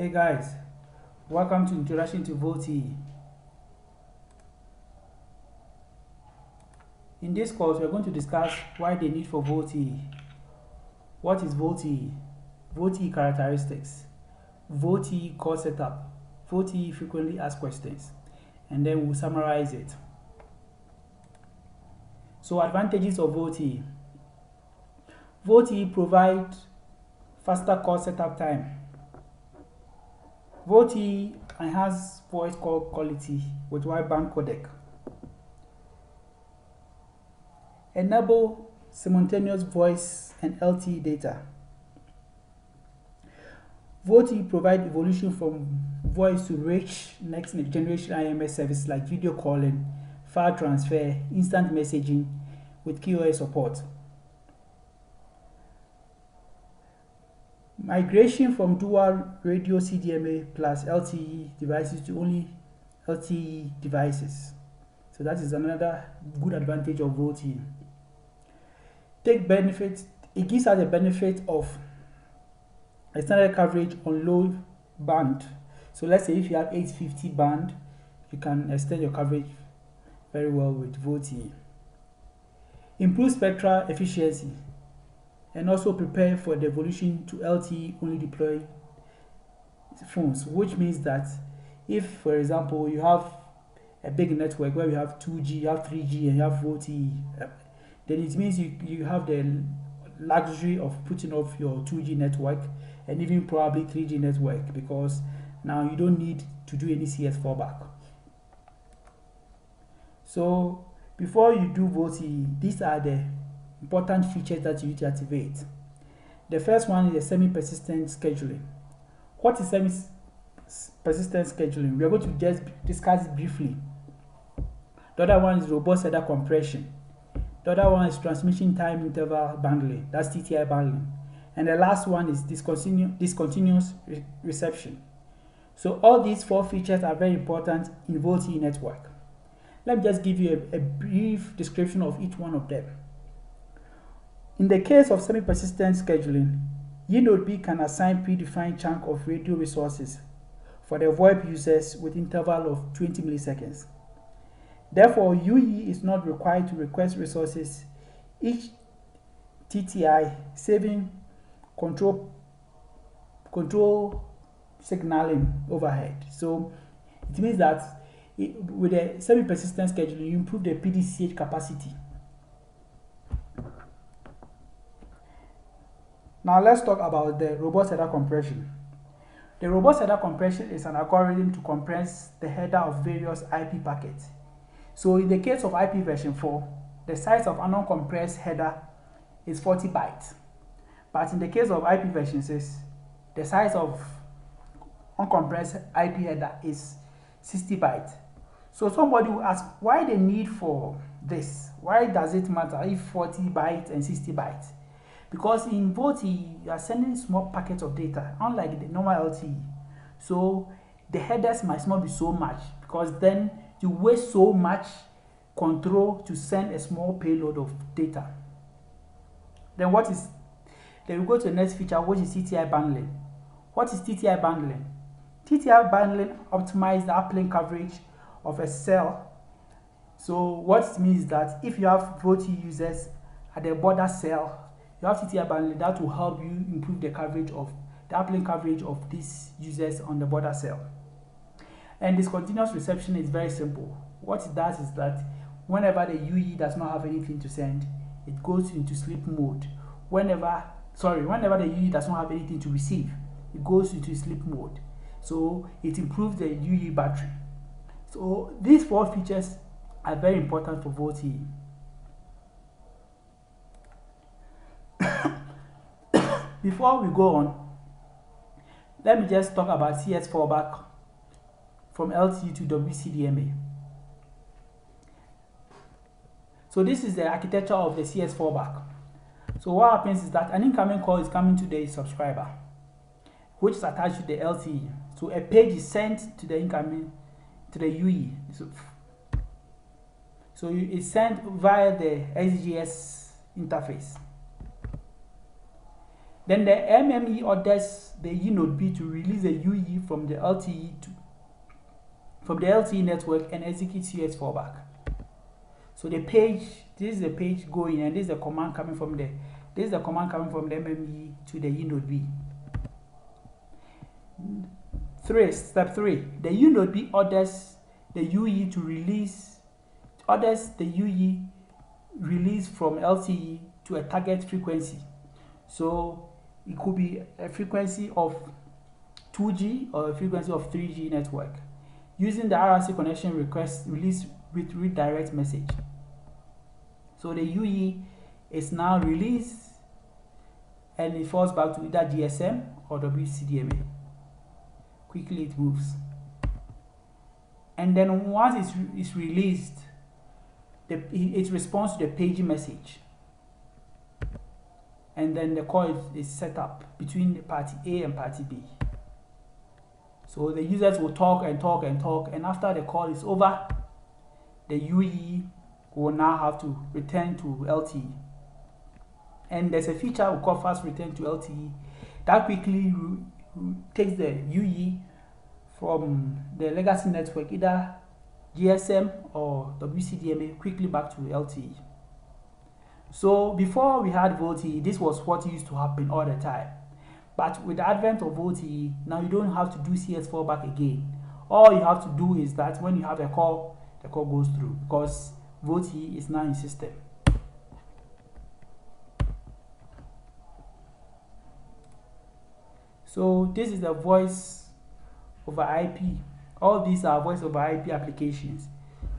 Hey guys, welcome to Introduction to VOLTE. In this course, we are going to discuss why the need for VOLTE. What is VOLTE? VOLTE characteristics, VOLTE core setup, VOLTE frequently asked questions, and then we'll summarize it. So advantages of VOLTE. VOLTE provides faster core setup time. VOLTE enhances voice call quality with wideband codec. Enable simultaneous voice and LTE data. VOLTE provides evolution from voice to rich next generation IMS services like video calling, file transfer, instant messaging with QoS support. Migration from dual radio CDMA plus LTE devices to only LTE devices. So that is another good advantage of VOLTE. It gives us the benefit of extended coverage on low band. So let's say if you have 850 band, you can extend your coverage very well with VOLTE. Improve spectral efficiency and also prepare for the evolution to LTE only deploy phones, which means that if, for example, you have a big network where you have 2G, you have 3G, and you have VOLTE, then it means you have the luxury of putting off your 2G network and even probably 3G network, because now you don't need to do any CS fallback. So before you do VOLTE, these are the important features that you need to activate. The first one is the semi-persistent scheduling. What is semi-persistent scheduling? We are going to just discuss it briefly. The other one is robust header compression. The other one is transmission time interval bundling, that's TTI bundling. And the last one is discontinuous reception. So all these four features are very important in VOLTE network. Let me just give you a brief description of each one of them. In the case of semi-persistent scheduling, Node B can assign predefined chunk of radio resources for the VoIP users with interval of 20 milliseconds. Therefore, UE is not required to request resources each TTI, saving control signaling overhead. So it means that with a semi-persistent scheduling, you improve the PDCH capacity. Now let's talk about the robust header compression. The robust header compression is an algorithm to compress the header of various IP packets. So in the case of IP version 4, the size of an uncompressed header is 40 bytes. But in the case of IP version 6, the size of uncompressed IP header is 60 bytes. So somebody will ask, why the need for this? Why does it matter if 40 bytes and 60 bytes? Because in VOLTE, you are sending small packets of data, unlike the normal LTE. So the headers might not be so much, because then you waste so much control to send a small payload of data. Then we go to the next feature, which is TTI bundling. What is TTI bundling? TTI bundling optimizes the uplink coverage of a cell. So what it means is that if you have VOLTE users at the border cell, you have TTI bundling that will help you improve the coverage of the uplink coverage of these users on the border cell. And discontinuous reception is very simple. What it does is that whenever the UE does not have anything to send, it goes into sleep mode. Whenever the UE does not have anything to receive, it goes into sleep mode. So it improves the UE battery. So these four features are very important for VOLTE. Before we go on, let me just talk about CS fallback from LTE to WCDMA. So this is the architecture of the CS fallback. So what happens is that an incoming call is coming to the subscriber, which is attached to the LTE. So a page is sent to the incoming, to the UE. So it's sent via the SGS interface. Then the MME orders the E node B to release the UE from the LTE network and execute CS fallback. So the page, this is the page going, and this is the command coming from the MME to the E node B. Step 3. The U node B orders the UE to release from LTE to a target frequency. So it could be a frequency of 2G or a frequency of 3G network. Using the RRC connection request release with redirect message. So the UE is now released and it falls back to either GSM or WCDMA. Quickly it moves. And then once it's released, it responds to the paging message. And then the call is set up between the party A and party B. So the users will talk and talk and talk, and after the call is over, the UE will now have to return to LTE. And there's a feature we call fast return to LTE that quickly takes the UE from the legacy network, either GSM or WCDMA, quickly back to LTE. So before we had VoLTE, this was what used to happen all the time. But with the advent of VoLTE, now you don't have to do CS fallback again. All you have to do is that when you have a call, the call goes through because VoLTE is now in system. So this is the voice over IP. All these are voice over IP applications.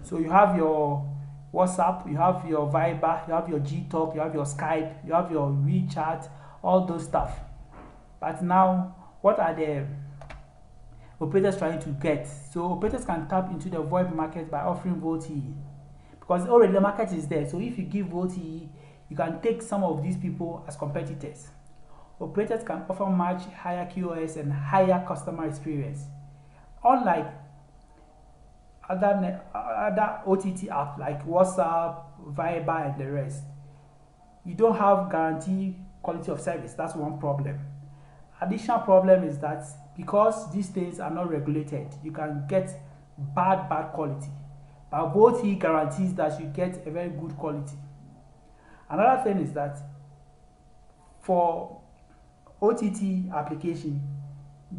So you have your WhatsApp, you have your Viber, you have your Gtalk, you have your Skype, you have your WeChat, all those stuff. But now, what are the operators trying to get? So operators can tap into the VoIP market by offering VoLTE, because already the market is there. So if you give VoLTE, you can take some of these people as competitors. Operators can offer much higher QoS and higher customer experience. Unlike other OTT apps like WhatsApp, Viber, and the rest, you don't have guaranteed quality of service. That's one problem. Additional problem is that because these things are not regulated, you can get bad quality. But VoLTE guarantees that you get a very good quality. Another thing is that for OTT application,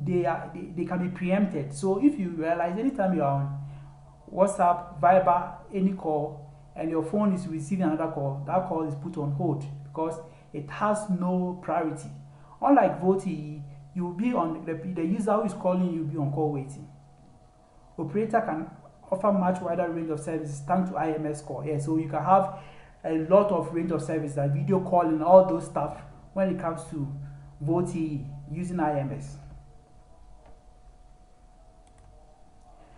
they can be preempted. So if you realize anytime you are on WhatsApp, Viber, any call, and your phone is receiving another call, that call is put on hold because it has no priority. Unlike VoLTE, you will be on the user who is calling you will be on call waiting. Operator can offer much wider range of services thanks to IMS call. Yeah, so you can have a lot of range of services like video calling, all those stuff when it comes to VoLTE using IMS.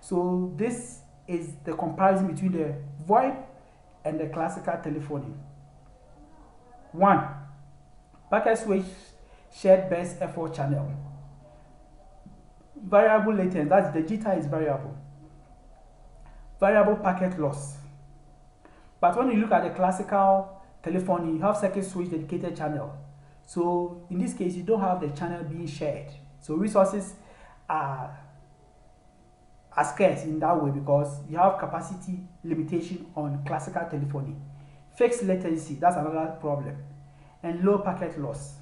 So this is the comparison between the VoIP and the classical telephony. 1. Packet switch shared best effort channel. Variable latency, that's the jitter is variable. Variable packet loss. But when you look at the classical telephony, you have circuit switch dedicated channel. So in this case, you don't have the channel being shared. So resources are scarce in that way because you have capacity limitation on classical telephony. Fixed latency, that's another problem. And low packet loss.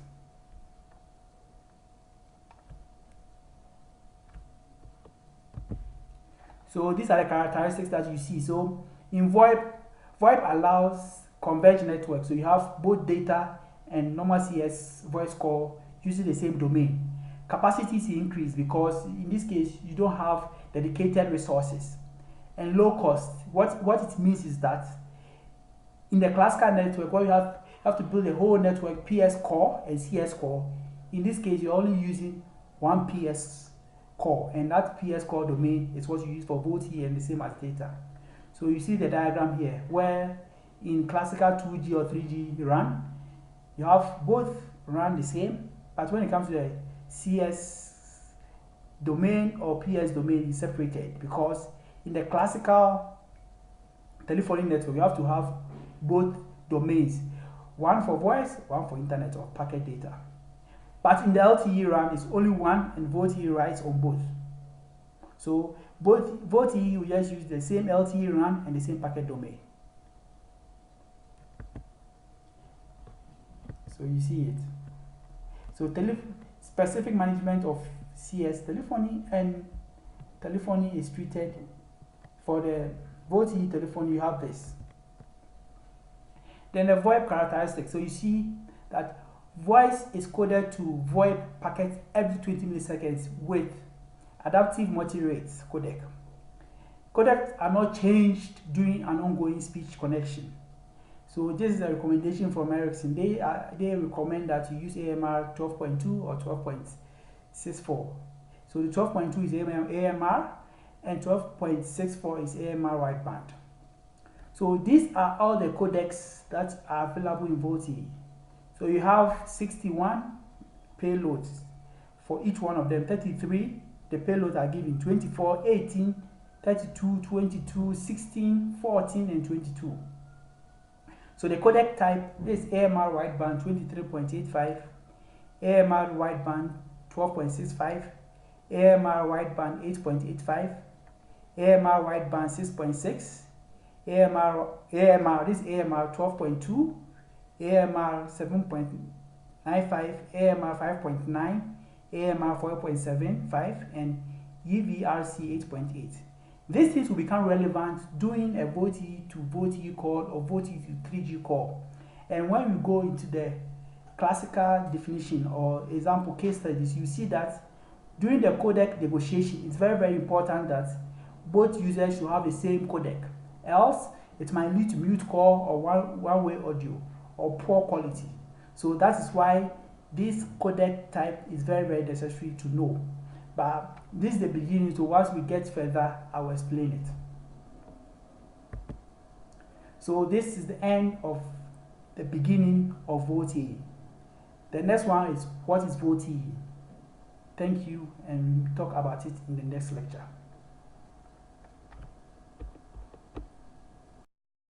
So these are the characteristics that you see. So in VoIP allows converged network. So you have both data and normal CS voice call using the same domain. Capacity is increased because in this case you don't have dedicated resources. And low cost, what it means is that in the classical network where you have to build a whole network, PS core and CS core. In this case you're only using one PS core, and that PS core domain is what you use for VoLTE and the same as data. So you see the diagram here where in classical 2G or 3G RAN, you have both run the same, but when it comes to the CS domain or PS domain is separated because in the classical telephony network you have to have both domains, one for voice, one for internet or packet data. But in the LTE RAM, it's only one, and VoLTE writes on both. So both VoLTE will just use the same LTE RAM and the same packet domain. So you see it. So specific management of CS telephony, and telephony is treated. For the VoLTE telephony, you have this. Then the VoIP characteristics. So you see that voice is coded to VoIP packets every 20 milliseconds with adaptive multi-rate codec. Codecs are not changed during an ongoing speech connection. So this is a recommendation from Ericsson. They recommend that you use AMR 12.2 or 12.64. So the 12.2 is AMR and 12.64 is AMR wideband. So these are all the codecs that are available in VoLTE. So you have 61 payloads for each one of them. 33, the payloads are given 24, 18, 32, 22, 16, 14, and 22. So the codec type is AMR wideband 23.85, AMR wideband 12.65, AMR wideband 8.85, AMR wideband 6.6, AMR 12.2, AMR 7.95, AMR 5.9, AMR 4.75, and UVRC 8.8. These things will become relevant during a VoLTE to VoLTE call or VoLTE to 3G call. And when we go into the classical definition or example case studies, you see that during the codec negotiation, it's very, very important that both users should have the same codec. Else, it might lead to mute call or one-way audio or poor quality. So that is why this codec type is very, very necessary to know. But this is the beginning, so once we get further, I will explain it. So this is the end of the beginning of VoLTE. The next one is what is VoLTE? Thank you, and we'll talk about it in the next lecture.